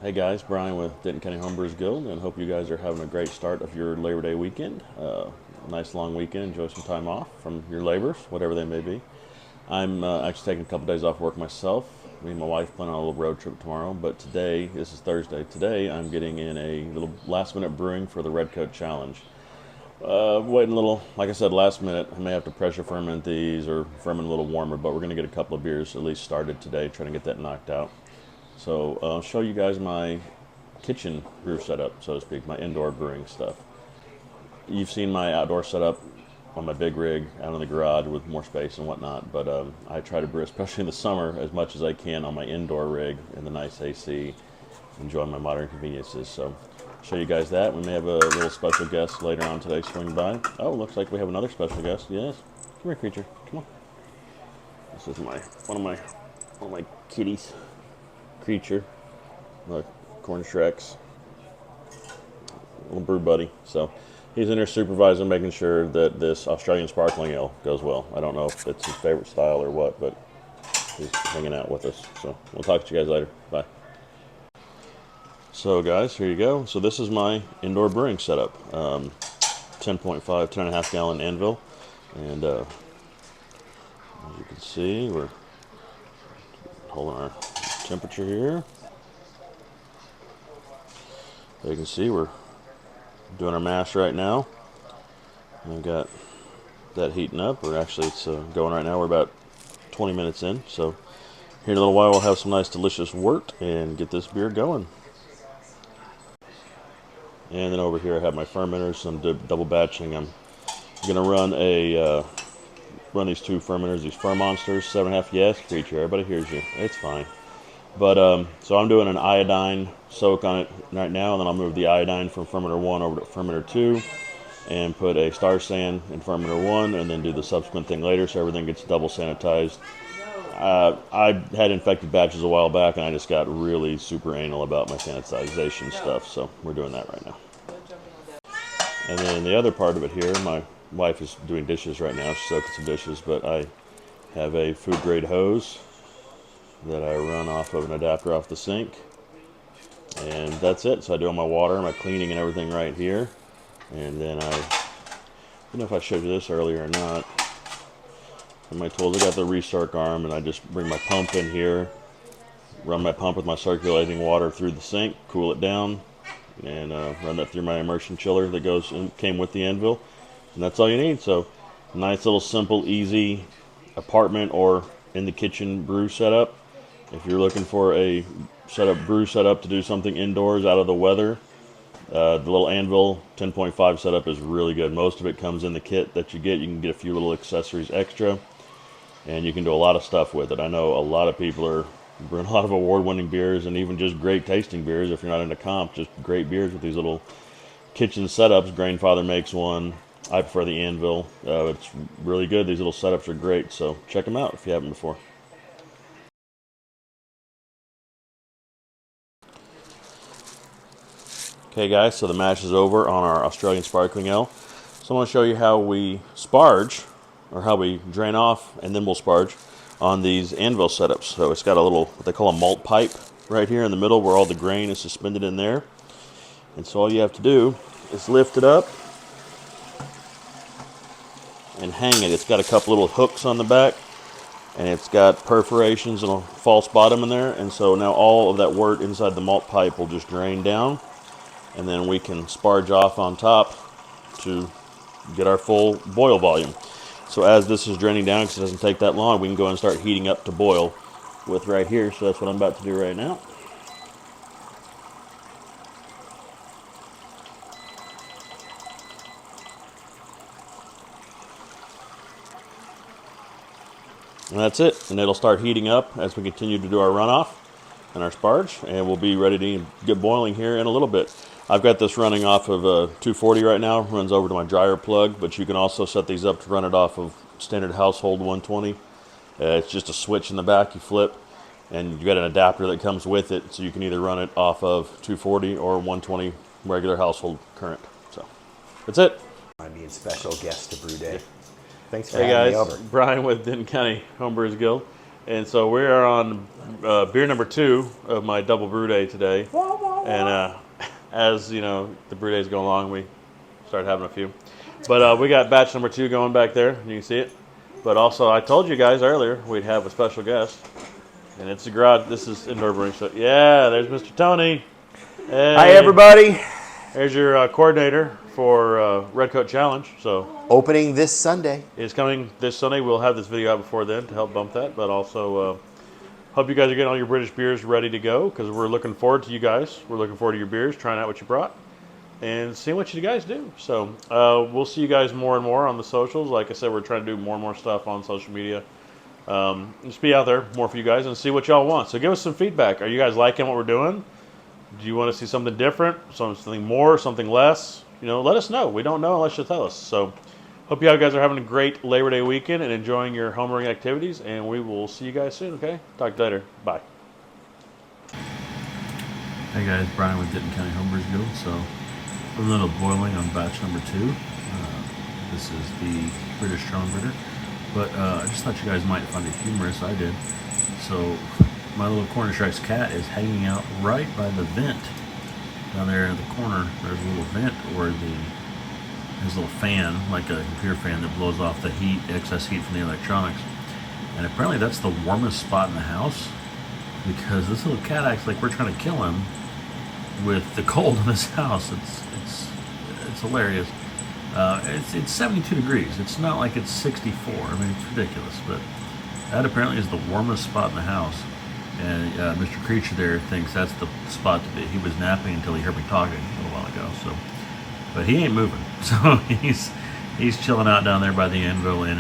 Hey guys, Brian with Denton County Homebrewers Guild, and hope you guys are having a great start of your Labor Day weekend. Nice long weekend. Enjoy some time off from your labors, whatever they may be. I'm actually taking a couple days off work myself. Me and my wife plan on a little road trip tomorrow, but today, this is Thursday. Today, I'm getting in a little last-minute brewing for the Red Coat Challenge. Waiting a little, like I said, last minute. I may have to pressure ferment these or ferment a little warmer, but we're going to get a couple of beers at least started today, trying to get that knocked out. So I'll show you guys my kitchen brew setup, so to speak, my indoor brewing stuff. You've seen my outdoor setup on my big rig out in the garage with more space and whatnot, but I try to brew, especially in the summer, as much as I can on my indoor rig in the nice AC, enjoying my modern conveniences. So show you guys that. We may have a little special guest later on today swing by. Oh, looks like we have another special guest. Yes. Come here, creature. Come on. This is one of my kitties. Creature. Look, Corn Shreks. Little brew buddy. So he's in there supervising, making sure that this Australian sparkling ale goes well. I don't know if it's his favorite style or what, but he's hanging out with us. So we'll talk to you guys later. Bye. So guys, here you go. So this is my indoor brewing setup. 10.5, 10.5 gallon anvil. And as you can see, we're holding our temperature here. You can see we're doing our mash right now. We've got that heating up. It's going right now. We're about 20 minutes in. So here in a little while we'll have some nice delicious wort and get this beer going. And then over here I have my fermenters, some double batching. I'm gonna run these two fermenters, these Fur Monsters, 7.5. Yes, creature, everybody hears you. It's fine. But so I'm doing an iodine soak on it right now, and then I'll move the iodine from fermenter 1 over to fermenter 2 and put a star sand in fermenter 1 and then do the subsequent thing later so everything gets double sanitized. I had infected batches a while back, and I just got really super anal about my sanitization stuff, so we're doing that right now. And then the other part of it here, my wife is doing dishes right now. She's soaking some dishes, but I have a food grade hose that I run off of an adapter off the sink. And that's it. So I do all my water, my cleaning and everything right here. And then I don't know if I showed you this earlier or not. In my tools, I got the recirc arm, and I just bring my pump in here, run my pump with my circulating water through the sink, cool it down, and run that through my immersion chiller that came with the anvil. And that's all you need. So nice little simple easy apartment or in the kitchen brew setup. If you're looking for a brew setup to do something indoors out of the weather, the little anvil 10.5 setup is really good. Most of it comes in the kit that you get. You can get a few little accessories extra, and you can do a lot of stuff with it. I know a lot of people are brewing a lot of award-winning beers and even just great tasting beers. If you're not into comp, just great beers with these little kitchen setups. Grainfather makes one. I prefer the anvil. It's really good. These little setups are great, so check them out if you haven't before. Okay guys, so the mash is over on our Australian sparkling ale. So I'm going to show you how we sparge, or how we drain off, and then we'll sparge on these anvil setups. So it's got a little, what they call a malt pipe right here in the middle where all the grain is suspended in there. And so all you have to do is lift it up and hang it. It's got a couple little hooks on the back, and it's got perforations and a false bottom in there. And so now all of that wort inside the malt pipe will just drain down, and then we can sparge off on top to get our full boil volume. So as this is draining down, because it doesn't take that long, we can go and start heating up to boil with right here. So that's what I'm about to do right now. And that's it. And it'll start heating up as we continue to do our runoff and our sparge, and we'll be ready to get boiling here in a little bit. I've got this running off of a 240 right now, runs over to my dryer plug, but you can also set these up to run it off of standard household 120. It's just a switch in the back you flip, and you got an adapter that comes with it, so you can either run it off of 240 or 120 regular household current. So that's it. I'm being special guest to Brew Day. Thanks for Hey having guys, me over. Brian with Denton County Homebrewers Guild. And so we are on beer number 2 of my double brew day today. And as you know, the brew days go along, we start having a few. But we got batch number 2 going back there. You can see it. But also, I told you guys earlier we'd have a special guest. And it's a garage. This is indoor brewing. So yeah, there's Mr. Tony. Hey. Hi, everybody. There's your coordinator for Red Coat Challenge. So Opening this Sunday. it's coming this Sunday. We'll have this video out before then to help bump that. But also, hope you guys are getting all your British beers ready to go because we're looking forward to you guys. We're looking forward to your beers, trying out what you brought, and seeing what you guys do. So we'll see you guys more and more on the socials. Like I said, we're trying to do more and more stuff on social media. Just be out there more for you guys and see what y'all want. So give us some feedback. Are you guys liking what we're doing? Do you want to see something different, something more, something less? You know, let us know. We don't know unless you tell us. So hope you guys are having a great Labor Day weekend and enjoying your homebrewing activities, and we will see you guys soon, okay? Talk to you later. Bye. Hey guys, Brian with Denton County Homebrewers Guild. So a little boiling on batch number 2. This is the British Strong Bitter. But I just thought you guys might find it humorous. I did. So my little Corner Strikes cat is hanging out right by the vent down there in the corner. There's a little vent where there's a little fan, like a computer fan, that blows off the heat, excess heat from the electronics. And apparently that's the warmest spot in the house because this little cat acts like we're trying to kill him with the cold in this house. It's hilarious. It's 72 degrees. It's not like it's 64. I mean, it's ridiculous. But that apparently is the warmest spot in the house. And Mr. Creature there thinks that's the spot to be. He was napping until he heard me talking a little while ago. So, but he ain't moving. So he's chilling out down there by the anvil and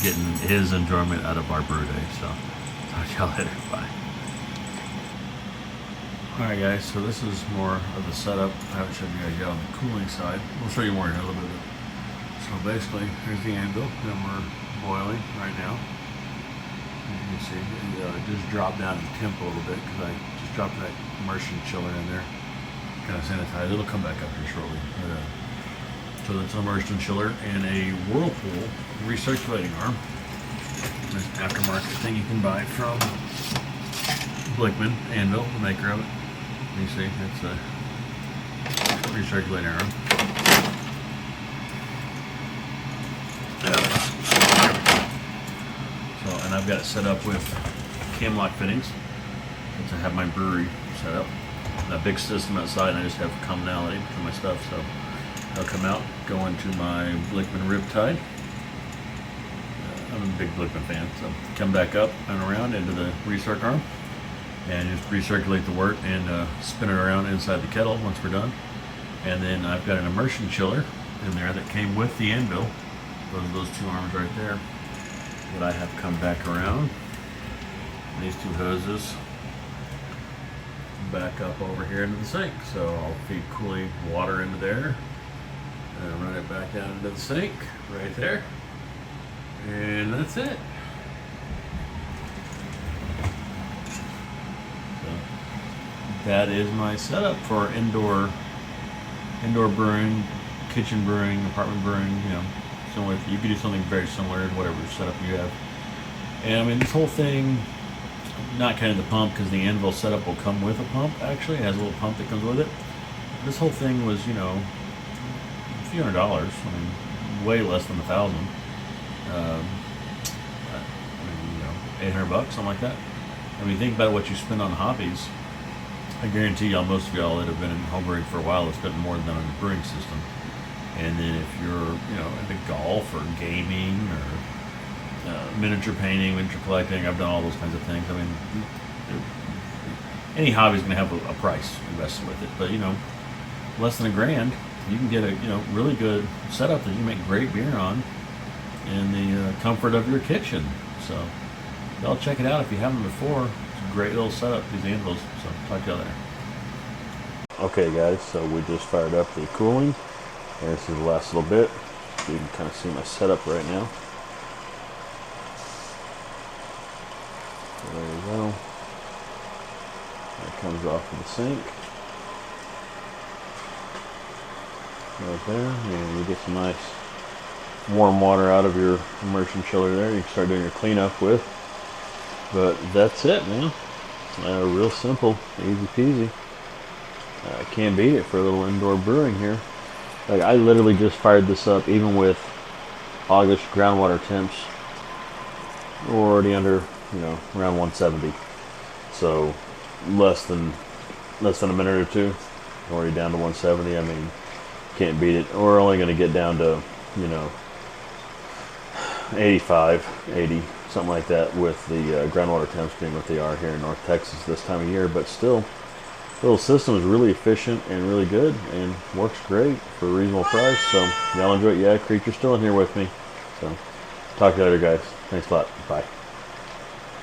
getting his enjoyment out of our brew day. So talk to y'all later. Bye. Alright guys, so this is more of the setup. I haven't showed you guys yet on the cooling side. We'll show you more in a little bit. So basically, here's the anvil that we're boiling right now. As you can see, it just dropped down in temp a little bit because I just dropped that immersion chiller in there. Kind of sanitized. It'll come back up here shortly. So that's an immersion chiller and a Whirlpool recirculating arm. There's an aftermarket thing you can buy from Blickman Anvil, the maker of it. You see, it's a recirculating arm. So, and I've got it set up with cam lock fittings to have my brewery set up. That big system outside, and I just have commonality between my stuff. So they'll come out, go into my Blickman Riptide. I'm a big Blickman fan, so come back up and around into the recirc arm. And just recirculate the wort and spin it around inside the kettle once we're done. And then I've got an immersion chiller in there that came with the anvil. Those two arms right there that I have come back around. These two hoses back up over here into the sink. So I'll feed cooling water into there and run it back down into the sink right there. And that's it. That is my setup for indoor brewing, kitchen brewing, apartment brewing. You know, similar. You could do something very similar to whatever setup you have. And I mean, this whole thing, not kind of the pump because the anvil setup will come with a pump. Actually, it has a little pump that comes with it. This whole thing was, you know, a few $100s. I mean, way less than $1,000. I mean, you know, $800, something like that. I mean, think about what you spend on hobbies. I guarantee y'all, most of y'all that have been in homebrewing for a while have spent more than on a brewing system. And then if you're, you know, into golf or gaming or miniature painting, miniature collecting, I've done all those kinds of things. I mean, any hobby's going to have a price invested with it. But, you know, less than $1,000, you can get a, you know, really good setup that you make great beer on in the comfort of your kitchen. So y'all check it out if you haven't before. Great little setup, these anvils. So talk to y'all there. Okay guys, so we just fired up the cooling and this is the last little bit. You can kind of see my setup right now. So there you go. That comes off of the sink. Right there. And you get some nice warm water out of your immersion chiller there. You can start doing your cleanup with. But that's it, man. Real simple, easy peasy. Can't beat it for a little indoor brewing here. Like, I literally just fired this up, even with August groundwater temps. We're already under, around 170. So less than a minute or two, already down to 170. I mean, can't beat it. We're only going to get down to, 85, 80, something like that with the groundwater temps being what they are here in North Texas this time of year. But still, the little system is really efficient and really good and works great for a reasonable price. So y'all enjoy it. Yeah, Creature's still in here with me. So talk to you later, guys. Thanks a lot. Bye.